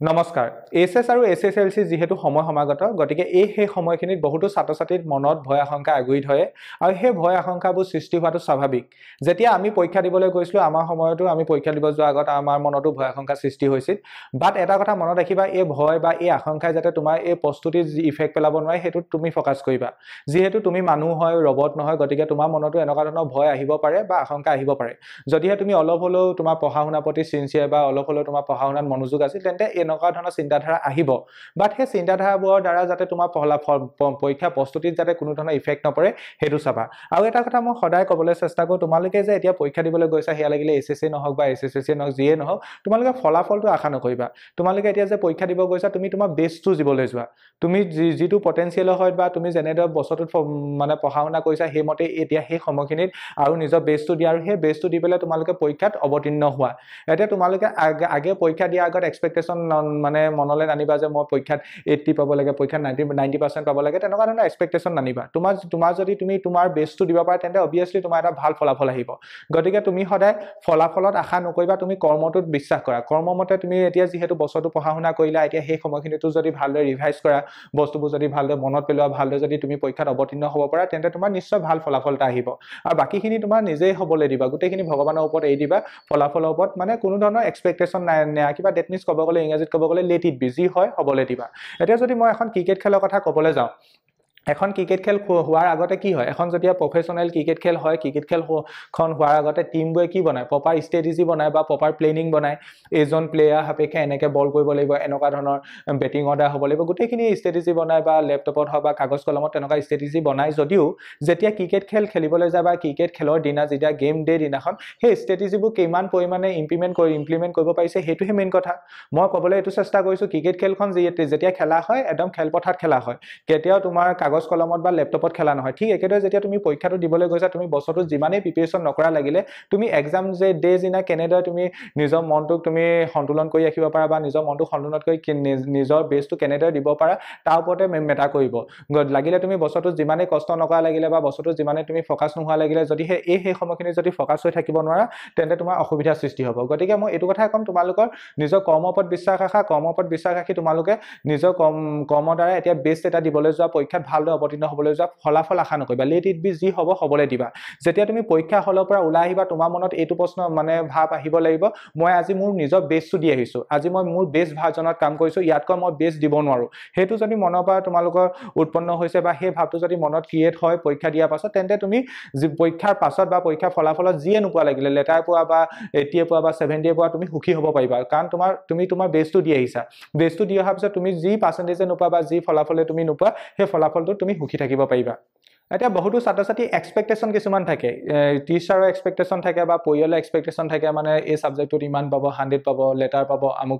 নমস্কাৰ এছএছ আৰু এছএছএলসি যেহেতু সময় সমাগত গতিকে সেই সময়খিনিত বহুতো ছাত্ৰ-ছাত্ৰীৰ মনত ভয় আশংকা আগুৰি ধৰে আৰু সেই ভয় আশংকাবোৰ সৃষ্টি হোৱাটো স্বাভাৱিক যেতিয়া আমি পৰীক্ষা দিবলৈ গৈছিলো আমাৰ সময়তো আমি পৰীক্ষা দিব যোৱাৰ আগত আমাৰ মনতো ভয় আশংকা সৃষ্টি হৈছিল বাট এটা কথা মনত ৰাখিবা এই ভয় বা এই আশংকাই যাতে তোমাৰ এই প্ৰস্তুতিৰ যি ইফেক্ট পেলাব নোৱাৰে হেতু তুমি ফোকাস কৰিবা যেহেতু তুমি মানুহ হয় ৰবট নহয় গতিকে তোমাৰ মনতো এনেকুৱা ধৰণৰ ভয় আহিব পাৰে বা আশংকা আহিব পাৰে যদিহে তুমি অলপ হলেও তোমাৰ পঢ়া-শুনাৰ প্ৰতি সিনসিয়াৰ বা অলপ হলেও তোমাৰ পঢ়া-শুনাত মনোযোগ আছে তেন্তে এনেকুৱা ধৰণৰ চিন্তাধাৰা আহিব বাট সেই চিন্তাধাৰাবোৰৰ দ্বাৰা যাতে তোমাৰ পৰীক্ষা প্ৰস্তুতিত যাতে কোনো ধৰণৰ ইফেক্ট নপৰে হেতু চাবা আৰু এটা কথা মই সদায় ক'বলৈ চেষ্টা কৰো তোমালোকে যে এতিয়া পৰীক্ষা দিবলৈ গৈছা হেয়া লাগিলে এছএছসি নহওক বা এছএছসি নহওক যিয়ে নহওক তোমালোকে ফলাফলটো আশা নকৰিবা তোমালোকে এতিয়া যে পৰীক্ষা দিব গৈছা তুমি তোমাৰ বেষ্টটো দিবলৈ যোৱা তুমি যিটো পটেনশিয়াল হয় বা তুমি যেনেদৰে বছৰটোত মানে পঢ়া-শুনা কৰিছা হেমতে এতিয়া সেই সময়খিনিত আৰু নিজৰ বেষ্টটো দিয়া আৰু সেই বেষ্টটো দি পেলাই তোমালোকে পৰীক্ষাত অৱতীৰ্ণ হোৱা এতিয়া তোমালোকে আগে পৰীক্ষা দিয়াৰ আগত এক্সপেক্টেশন মানে মনলৈ নানিবা যে মই পৰীক্ষাত 80 পাব লাগে পৰীক্ষাত 90% পাব লাগে তেনেকুৱা ধৰণৰ এক্সপেক্টেশন নানিবা তোমাৰ যদি তুমি তোমাৰ বেষ্টটো দিব পাৰা তেন্তে অবিয়াসলি তোমাৰ এটা ভাল ফলাফল আহিব গতিকে তুমি সদায় ফলাফলত আশা নকৰিবা তুমি কৰ্মটোত বিশ্বাস কৰা কৰ্মমতে তুমি এতিয়া যেহেতু বছৰটো পঢ়া-শুনা কৰিলা এতিয়া সেই সময়খিনিতো যদি ভালদৰে ৰিভাইজ কৰা বস্তুবোৰ যদি ভালদৰে মনত পেলোৱা ভালদৰে যদি তুমি পৰীক্ষাত অৱতীৰ্ণ হ'ব পাৰা তেন্তে তোমাৰ নিশ্চয় ভাল ফলাফল এটা আহিব আৰু বাকিখিনি তোমাৰ নিজেই হ'বলৈ দিবা গোটেইখিনি ভগৱানৰ ওপৰত এৰি দিবা ফলাফলৰ ওপৰত মানে কোনো ধৰণৰ এক্সপেক্টেশন নাই কিবা ডেট মিন্স ক'ব গ'লে ইংৰাজীত ক'ব গ'লে লেট ইট বি যি হয় হ'বলৈ দিবা এতিয়া যদি মই এখন ক্ৰিকেট খেলৰ কথা ক'বলৈ যাওঁ এখন ক্ৰিকেট খেল হোৱাৰ আগতে কি হয় এখন যেতিয়া প্ৰফেশনাল ক্ৰিকেট খেল হয় ক্ৰিকেট খেলখন হোৱাৰ আগতে টিমবোৰে কি বনায় প্ৰপাৰ ষ্ট্ৰেটেজি বনায় বা প্ৰপাৰ প্লেনিং বনায় এজন প্লেয়াৰ সাপেক্ষে এনেকৈ বল কৰিব লাগিব এনেকুৱা ধৰণৰ বেটিং অৰ্ডাৰ হ'ব লাগিব গোটেইখিনি ষ্ট্ৰেটেজি বনায় বা লেপটপত হওক বা কাগজ কলমত তেনেকুৱা ষ্ট্ৰেটেজি বনায় যদিও যেতিয়া ক্ৰিকেট খেল খেলিবলৈ যায় বা ক্ৰিকেট খেলৰ দিনা যেতিয়া গেম ডে দিনাখন সেই ষ্ট্ৰেটেজিবোৰ কিমান পৰিমাণে ইমপ্লিমেণ্ট কৰিব পাৰিছে সেইটোহে মেইন কথা মই ক'বলৈ এইটো চেষ্টা কৰিছোঁ ক্ৰিকেট খেলখন যেতিয়া খেলা হয় একদম খেলপথাৰত খেলা হয় কেতিয়াও তোমাৰ কাগজ কলমত বা লেপটপত খেলা নহয় ঠিক একেদৰে যেতিয়া তুমি পৰীক্ষাটো দিবলৈ গৈছা তুমি বছৰটো যিমানেই প্ৰিপাৰেচন নকৰা লাগিলে তুমি এক্সাম যে ডে দিনা কেনেদৰে তুমি নিজৰ মনটোক তুমি সন্তুলন কৰি ৰাখিব পাৰা বা নিজৰ মনটো সন্তুলন কৰি নিজৰ বেষ্টটো কেনেদৰে দিব পাৰা তাৰ ওপৰতে মেটাৰ কৰিব লাগিলে তুমি বছৰটো যিমানেই কষ্ট নকৰা লাগিলে বা বছৰটো যিমানেই তুমি ফোকাস নোহোৱা লাগিলে যদি সেই সময়খিনি যদি ফোকাস হৈ থাকিব নোৱাৰা তেন্তে তোমাৰ অসুবিধাৰ সৃষ্টি হ'ব গতিকে মই এইটো কথাই ক'ম তোমালোকৰ নিজৰ কৰ্মৰ ওপৰত বিশ্বাস ৰাখি তোমালোকে নিজৰ কৰ্মৰ দ্বাৰা এতিয়া বেষ্ট এটা দিবলৈ যোৱা পৰীক্ষাত ভালদৰে অৱতীৰ্ণ হ'বলৈ যোৱা ফলাফল আশা নকৰিবা লেট ইট বি যি হ'ব হ'বলৈ দিবা যেতিয়া তুমি পৰীক্ষা হলৰ পৰা ওলাই আহিবা তোমাৰ মনত এইটো প্ৰশ্ন মানে ভাৱ আহিব লাগিব মই আজি মোৰ নিজৰ বেষ্টটো দি আহিছোঁ আজি মই মোৰ বেষ্ট ভাৰ্জনত কাম কৰিছোঁ ইয়াতকৈ মই বেষ্ট দিব নোৱাৰোঁ সেইটো যদি মনৰ পৰা তোমালোকৰ উৎপন্ন হৈছে বা সেই ভাৱটো যদি মনত ক্ৰিয়েট হয় পৰীক্ষা দিয়াৰ পাছত তেন্তে তুমি পৰীক্ষাৰ পাছত বা পৰীক্ষাৰ ফলাফলত যিয়ে নোপোৱা লাগিলে লেটাৰ পোৱা বা 80 পোৱা বা 70 পোৱা তুমি সুখী হ'ব পাৰিবা কাৰণ তুমি তোমাৰ বেষ্টটো দি আহিছা বেষ্টটো দি অহাৰ পিছত তুমি যি পাৰ্চেন্টেজে নোপোৱা বা যি ফলাফলে তুমি নোপোৱা সেই ফলাফলটো তুমি সুখী থাকিব পাৰিবা এতিয়া বহুতো ছাত্ৰ-ছাত্ৰী এক্সপেক্টেশন কিছুমান থাকে টিচাৰৰ এক্সপেক্টেশন থাকে বা পৰিয়ালৰ এক্সপেক্টেশন থাকে মানে এই সাবজেক্টটোত ইমান পাব 100 পাব লেটাৰ পাব আমুক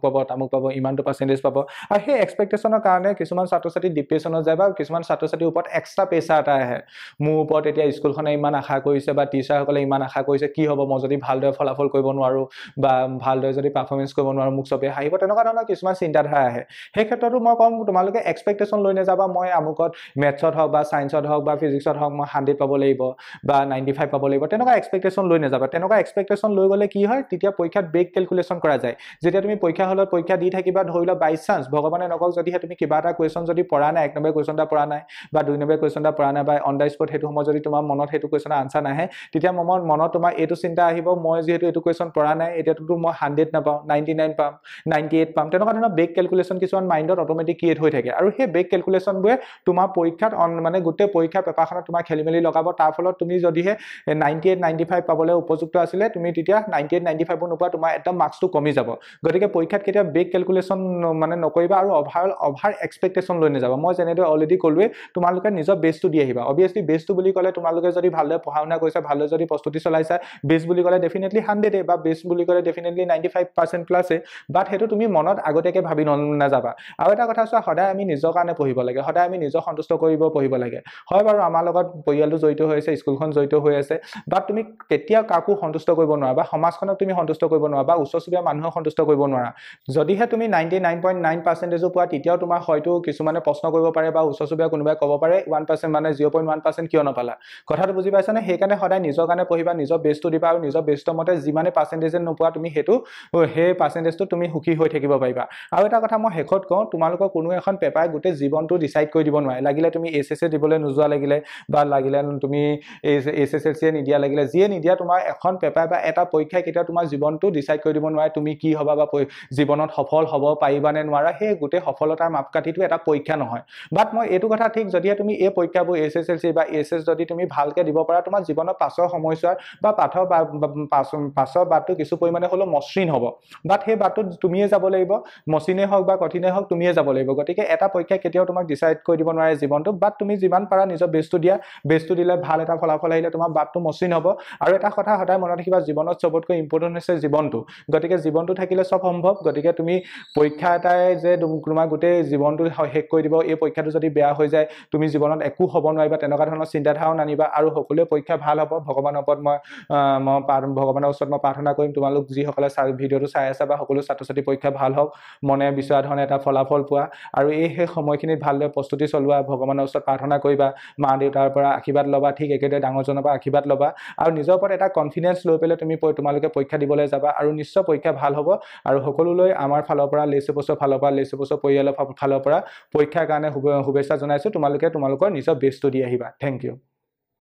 পাব ইমানটো পাৰ্চেন্টেজ পাব আৰু সেই এক্সপেক্টেশনৰ কাৰণে কিছুমান ছাত্ৰ-ছাত্ৰী ডিপ্ৰেছনত যায় বা কিছুমান ছাত্ৰ-ছাত্ৰীৰ ওপৰত এক্সট্ৰা প্ৰেছাৰ এটা আহে মোৰ ওপৰত এতিয়া স্কুলখনে ইমান আশা কৰিছে বা টিচাৰসকলে ইমান আশা কৰিছে কি হ'ব মই যদি ভালদৰে ফলাফল কৰিব নোৱাৰো বা ভালদৰে যদি পাৰফৰমেন্স কৰিব নোৱাৰো মোক চবে হাঁহিব তেনেকুৱা ধৰণৰ কিছুমান চিন্তাধাৰা আহে সেই ক্ষেত্ৰতো মই কম তোমালোকে এক্সপেক্টেশন লৈ নাযাবা মই আমুকত মেথছত হওক বা সায়েন্সত হওক বা ফিজিক্সত হওক মই 100 পাব লাগিব বা 95 পাব লাগিব তেনেকুৱা এক্সপেক্টেশন লৈ নাযাবা তেনেকুৱা এক্সপেক্টেশন লৈ গ'লে কি হয় তেতিয়া পৰীক্ষাত ব্ৰেক ক্যালকুলেশন কৰা যায় যেতিয়া তুমি পৰীক্ষা হলত পৰীক্ষা দি থাকিবা ধৰিলা বাই চান্স ভগৱানে নকক যদিহে তুমি কিবা এটা কোৱেশ্চন যদি পঢ়া নাই 1 নম্বৰ কোৱেশ্চন এটা পঢ়া নাই বা 2 নম্বৰ কোৱেশ্চন এটা পঢ়া নাই বা অন দা স্পট হেতু সময় যদি তোমাৰ মনত হেতু কোৱেশ্চনৰ আনসাৰ নাহে তেতিয়া মনত তোমাৰ এইটো চিন্তা আহিব মই যেহেতু এইটো কোৱেশ্চন পঢ়া নাই এতিয়াতো মই 100 নাপাওঁ 99 পাম 98 পাম তেনেকুৱা ধৰণৰ ব্ৰেক ক্যালকুলেশন কিছুমান মাইন্ডত অটোমেটিক ক্ৰিয়েট হৈ থাকে আৰু সেই ব্ৰেক ক্যালকুলেশনবোৰে তোমাৰ পৰীক্ষাত মানে গোটেই পৰীক্ষা পেপাৰখনত তোমাৰ খেলিমেলি লগাব তাৰ ফলত তুমি যদিহে 98 95 পাবলৈ উপযুক্ত আছিলে তুমি তেতিয়া 98 95 নোপোৱা তোমাৰ একদম মাৰ্কসটো কমি যাব গতিকে পৰীক্ষাত কেতিয়া ব্ৰেক ক্যালকুলেশন মানে নকৰিবা আৰু অভাৰ এক্সপেক্টেশন লৈ নাযাবা মই যেনেদৰে অলৰেডি ক'লোৱে তোমালোকে নিজৰ বেষ্টটো দি আহিবা অবিয়াসলি বেষ্টটো বুলি ক'লে তোমালোকে যদি ভালদৰে পঢ়া-শুনা কৰিছা ভালদৰে যদি প্ৰস্তুতি চলাইছা বেষ্ট বুলি ক'লে ডেফিনেটলি 100 বা বেষ্ট বুলি ক'লে ডেফিনেটলি 95% প্লাস বাট হেতু তুমি মনত আগতেকে ভাবি নাযাবা আৰু এটা কথা চোৱা সদায় আমি নিজৰ কাৰণে পঢ়িব লাগে সদায় আমি নিজৰ সন্তুষ্ট কৰিব পঢ়িব লাগে হয় বাৰু আমাৰ লগত পৰিয়ালটো জড়িত হৈ আছে, স্কুলখন জড়িত হৈ আছে, বা তুমি কেতিয়াও কাকো সন্তুষ্ট কৰিব নোৱাৰা, বা সমাজখনক তুমি সন্তুষ্ট কৰিব নোৱাৰা, বা ওচৰ চুবুৰীয়া মানুহক সন্তুষ্ট কৰিব নোৱাৰা। যদিহে তুমি 99.9% পোৱা, তেতিয়াও তোমাৰ হয়তো কিছুমানে প্ৰশ্ন কৰিব পাৰে, বা ওচৰ চুবুৰীয়া কোনোবাই ক'ব পাৰে 1% মানে 0.1% কিয় নাপালা। কথাটো বুজি পাইছানে? সেইকাৰণে সদায় নিজৰ কাৰণে পঢ়িবা, নিজৰ বেষ্টটো দিবা, আৰু নিজৰ বেষ্টৰ মতে যিমানে পাৰ্চেণ্টেজ নোপোৱা তুমি সেই পাৰ্চেণ্টেজটো তুমি সুখী হৈ থাকিব পাৰিবা। আৰু এটা কথা মই শেষত কওঁ, তোমালোকৰ কোনো এখন পেপাৰে গোটেই জীৱনটো ডিচাইড কৰি দিব নোৱাৰে। লাগিলে তুমি SSC দিবলৈ নোযোৱা, লাগিলে তুমি SSLC নিদিয়া, লাগিলে যিয়ে নিদিয়া, তোমাৰ এখন পেপাৰ বা এটা পৰীক্ষাই কেতিয়াও তোমাৰ জীৱনটো ডিচাইড কৰি দিব নোৱাৰে তুমি কি হবা বা জীৱনত সফল হ'ব পাৰিবা নে নোৱাৰা। সেই গোটেই সফলতাৰ মাপকাঠিটো এটা পৰীক্ষা নহয়। বাট মই এইটো কথা ঠিক, যদিহে তুমি এই পৰীক্ষাবোৰ SSLC বা SS যদি তুমি ভালকে দিব পাৰা, তোমাৰ জীৱনৰ পাছৰ সময়ছোৱাৰ বা পাছৰ বাটটো কিছু পৰিমাণে হ'লেও মসৃণ হ'ব। বাট সেই বাটটোত তুমিয়ে যাব লাগিব, মসৃণেই হওক বা কঠিনেই হওক, তুমিয়ে যাব লাগিব। গতিকে এটা পৰীক্ষাই কেতিয়াও তোমাক ডিচাইড কৰি দিব নোৱাৰে জীৱনটো। বাট তুমি যিমান পাৰা নিজৰ বেষ্টটো দিয়া, বেষ্টটো দিলে ভাল এটা ফলাফল আহিলে তোমাৰ বাটটো মসৃণ হ'ব। আৰু এটা কথা সদায় মনত ৰাখিবা, জীৱনত চবতকৈ ইম্পৰ্টেণ্ট হৈছে জীৱনটো। গতিকে জীৱনটো থাকিলে চব সম্ভৱ। গতিকে তুমি পৰীক্ষা এটাই যে তোমাৰ গোটেই জীৱনটো শেষ কৰি দিব, এই পৰীক্ষাটো যদি বেয়া হৈ যায় তুমি জীৱনত একো হ'ব নোৱাৰিবা, তেনেকুৱা ধৰণৰ চিন্তাধাৰাও নানিবা। আৰু সকলোৱে পৰীক্ষা ভাল হ'ব। ভগৱানৰ ওপৰত ভগৱানৰ ওচৰত মই প্ৰাৰ্থনা কৰিম, তোমালোক যিসকলে ভিডিঅ'টো চাই আছা বা সকলো ছাত্ৰ ছাত্ৰী পৰীক্ষা ভাল হওক, মনে বিচৰা ধৰণে এটা ফলাফল পোৱা, আৰু সেই সময়খিনিত ভালদৰে প্ৰস্তুতি চলোৱা, ভগৱানৰ ওচৰত প্ৰাৰ্থনা কৰিবা, মা দেউতাৰ পৰা আশীৰ্বাদ ল'বা, ঠিক একেদৰে ডাঙৰজনৰ পৰা আশীৰ্বাদ ল'বা, আৰু নিজৰ ওপৰত এটা কনফিডেন্স লৈ পেলাই তোমালোকে পৰীক্ষা দিবলৈ যাবা, আৰু নিশ্চয় পৰীক্ষা ভাল হ'ব। আৰু সকলোলৈ আমাৰ ফালৰ পৰা, লেচেপছৰ ফালৰ পৰা, লেচেপছৰ পৰিয়ালৰ ফালৰ পৰা পৰীক্ষাৰ কাৰণে শুভেচ্ছা জনাইছোঁ। তোমালোকে তোমালোকৰ নিজৰ বেষ্টটো দি আহিবা। Thank U.